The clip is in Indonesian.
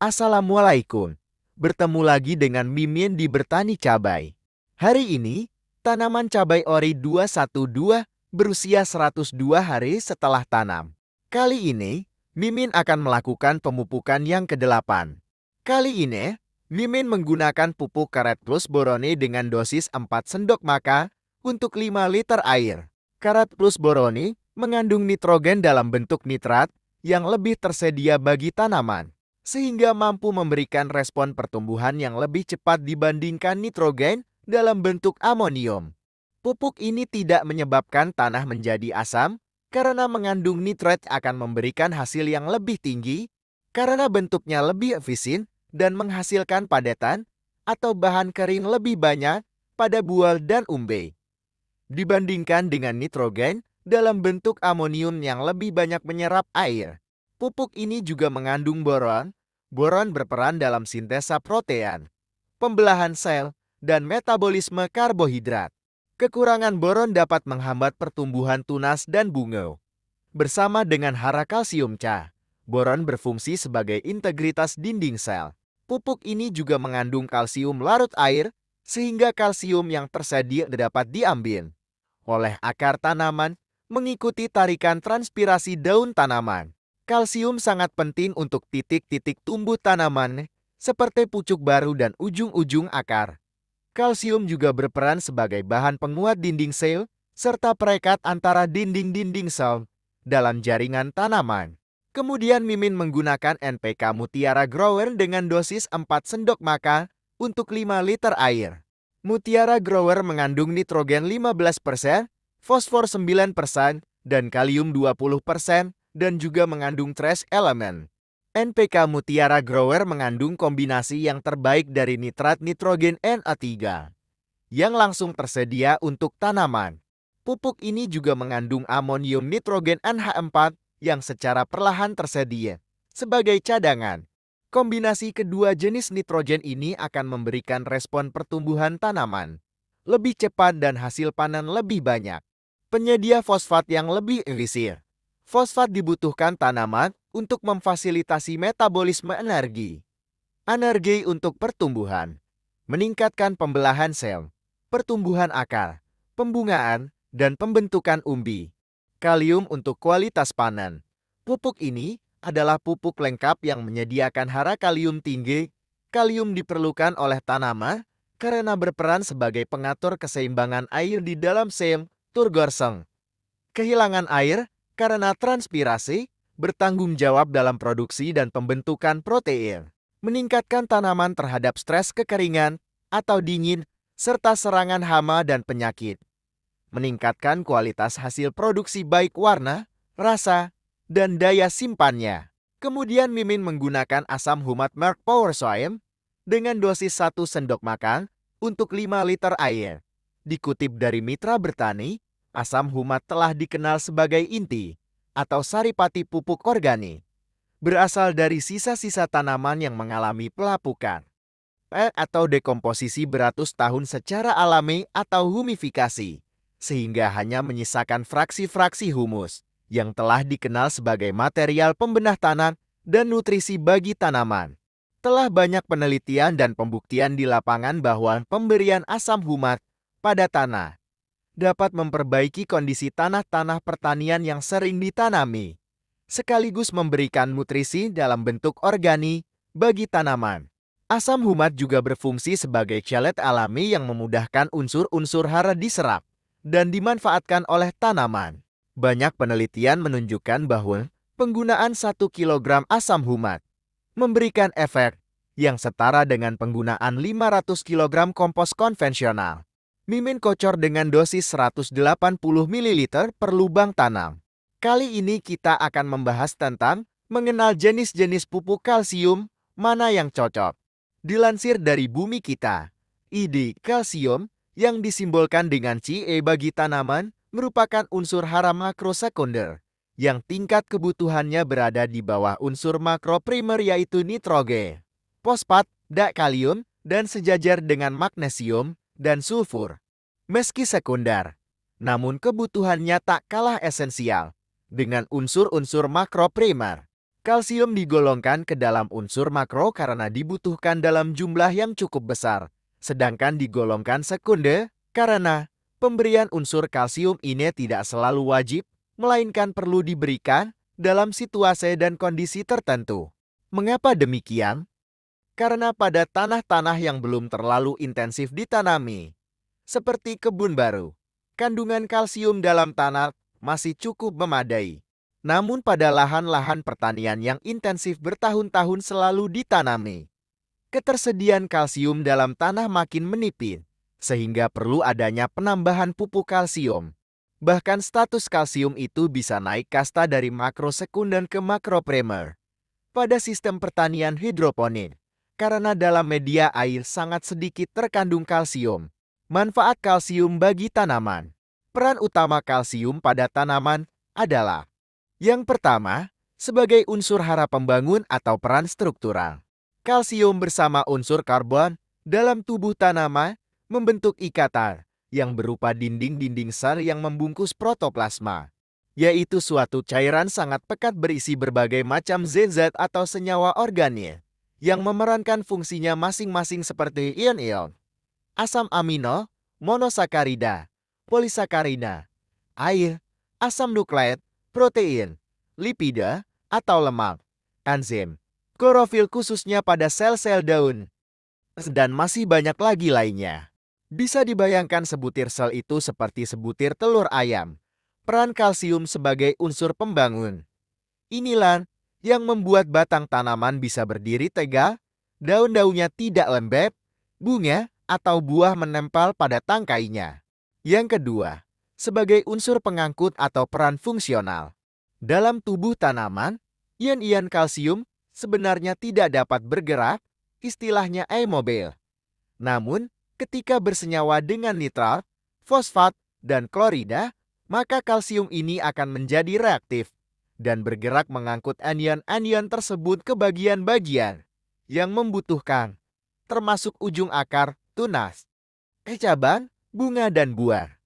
Assalamualaikum. Bertemu lagi dengan Mimin di Bertani Cabai. Hari ini, tanaman cabai ori 212 berusia 102 hari setelah tanam. Kali ini, Mimin akan melakukan pemupukan yang ke-8. Kali ini, Mimin menggunakan pupuk karet plus borone dengan dosis 4 sendok makan untuk 5 liter air. Karet plus borone mengandung nitrogen dalam bentuk nitrat yang lebih tersedia bagi tanaman, sehingga mampu memberikan respon pertumbuhan yang lebih cepat dibandingkan nitrogen dalam bentuk amonium. Pupuk ini tidak menyebabkan tanah menjadi asam, karena mengandung nitrat akan memberikan hasil yang lebih tinggi, karena bentuknya lebih efisien dan menghasilkan padetan atau bahan kering lebih banyak pada buah dan umbi. Dibandingkan dengan nitrogen dalam bentuk amonium yang lebih banyak menyerap air. Pupuk ini juga mengandung boron. Boron berperan dalam sintesa protein, pembelahan sel, dan metabolisme karbohidrat. Kekurangan boron dapat menghambat pertumbuhan tunas dan bunga. Bersama dengan hara kalsium Ca, boron berfungsi sebagai integritas dinding sel. Pupuk ini juga mengandung kalsium larut air, sehingga kalsium yang tersedia dapat diambil oleh akar tanaman mengikuti tarikan transpirasi daun tanaman. Kalsium sangat penting untuk titik-titik tumbuh tanaman, seperti pucuk baru dan ujung-ujung akar. Kalsium juga berperan sebagai bahan penguat dinding sel, serta perekat antara dinding-dinding sel dalam jaringan tanaman. Kemudian Mimin menggunakan NPK Mutiara Grower dengan dosis 4 sendok makan untuk 5 liter air. Mutiara Grower mengandung nitrogen 15%, fosfor 9%, dan kalium 20%, dan juga mengandung trace element. NPK Mutiara Grower mengandung kombinasi yang terbaik dari nitrat nitrogen Na3, yang langsung tersedia untuk tanaman. Pupuk ini juga mengandung amonium nitrogen NH4 yang secara perlahan tersedia sebagai cadangan. Kombinasi kedua jenis nitrogen ini akan memberikan respon pertumbuhan tanaman lebih cepat dan hasil panen lebih banyak. Penyedia fosfat yang lebih efisien. Fosfat dibutuhkan tanaman untuk memfasilitasi metabolisme energi. Energi untuk pertumbuhan. Meningkatkan pembelahan sel, pertumbuhan akar, pembungaan, dan pembentukan umbi. Kalium untuk kualitas panen. Pupuk ini adalah pupuk lengkap yang menyediakan hara kalium tinggi. Kalium diperlukan oleh tanaman karena berperan sebagai pengatur keseimbangan air di dalam sel turgor-seng. Kehilangan air karena transpirasi bertanggung jawab dalam produksi dan pembentukan protein. Meningkatkan tanaman terhadap stres kekeringan atau dingin serta serangan hama dan penyakit. Meningkatkan kualitas hasil produksi baik warna, rasa, dan daya simpannya. Kemudian Mimin menggunakan asam humat Merk Power Soil dengan dosis 1 sendok makan untuk 5 liter air. Dikutip dari Mitra Bertani, asam humat telah dikenal sebagai inti atau saripati pupuk organik. Berasal dari sisa-sisa tanaman yang mengalami pelapukan atau dekomposisi beratus tahun secara alami atau humifikasi, sehingga hanya menyisakan fraksi-fraksi humus yang telah dikenal sebagai material pembenah tanah dan nutrisi bagi tanaman. Telah banyak penelitian dan pembuktian di lapangan bahwa pemberian asam humat pada tanah dapat memperbaiki kondisi tanah-tanah pertanian yang sering ditanami, sekaligus memberikan nutrisi dalam bentuk organik bagi tanaman. Asam humat juga berfungsi sebagai chelat alami yang memudahkan unsur-unsur hara diserap dan dimanfaatkan oleh tanaman. Banyak penelitian menunjukkan bahwa penggunaan 1 kg asam humat memberikan efek yang setara dengan penggunaan 500 kg kompos konvensional. Mimin kocor dengan dosis 180 ml per lubang tanam. Kali ini kita akan membahas tentang mengenal jenis-jenis pupuk kalsium mana yang cocok. Dilansir dari Bumi Kita, ID kalsium yang disimbolkan dengan Ce bagi tanaman merupakan unsur hara makro sekunder yang tingkat kebutuhannya berada di bawah unsur makro primer yaitu nitrogen, fosfat, kalium, dan sejajar dengan magnesium dan sulfur. Meski sekunder, namun kebutuhannya tak kalah esensial dengan unsur-unsur makro primer. Kalsium digolongkan ke dalam unsur makro karena dibutuhkan dalam jumlah yang cukup besar, sedangkan digolongkan sekunde karena pemberian unsur kalsium ini tidak selalu wajib, melainkan perlu diberikan dalam situasi dan kondisi tertentu. Mengapa demikian? Karena pada tanah-tanah yang belum terlalu intensif ditanami, seperti kebun baru, kandungan kalsium dalam tanah masih cukup memadai. Namun pada lahan-lahan pertanian yang intensif bertahun-tahun selalu ditanami, ketersediaan kalsium dalam tanah makin menipis, sehingga perlu adanya penambahan pupuk kalsium. Bahkan status kalsium itu bisa naik kasta dari makrosekunder ke makroprimer pada sistem pertanian hidroponik, karena dalam media air sangat sedikit terkandung kalsium. Manfaat kalsium bagi tanaman. Peran utama kalsium pada tanaman adalah: yang pertama, sebagai unsur hara pembangun atau peran struktural. Kalsium bersama unsur karbon dalam tubuh tanaman membentuk ikatan yang berupa dinding-dinding sel yang membungkus protoplasma, yaitu suatu cairan sangat pekat berisi berbagai macam zat atau senyawa organik yang memerankan fungsinya masing-masing seperti ion-ion, asam amino, monosakarida, polisakarida, air, asam nukleat, protein, lipida, atau lemak, enzim, klorofil khususnya pada sel-sel daun, dan masih banyak lagi lainnya. Bisa dibayangkan sebutir sel itu seperti sebutir telur ayam. Peran kalsium sebagai unsur pembangun. Inilah yang membuat batang tanaman bisa berdiri tegak, daun-daunnya tidak lembek, bunga atau buah menempel pada tangkainya. Yang kedua, sebagai unsur pengangkut atau peran fungsional. Dalam tubuh tanaman, ion-ion kalsium sebenarnya tidak dapat bergerak, istilahnya amobil. Namun, ketika bersenyawa dengan nitrat, fosfat, dan klorida, maka kalsium ini akan menjadi reaktif dan bergerak mengangkut anion-anion tersebut ke bagian-bagian yang membutuhkan, termasuk ujung akar, tunas, cabang, bunga, dan buah.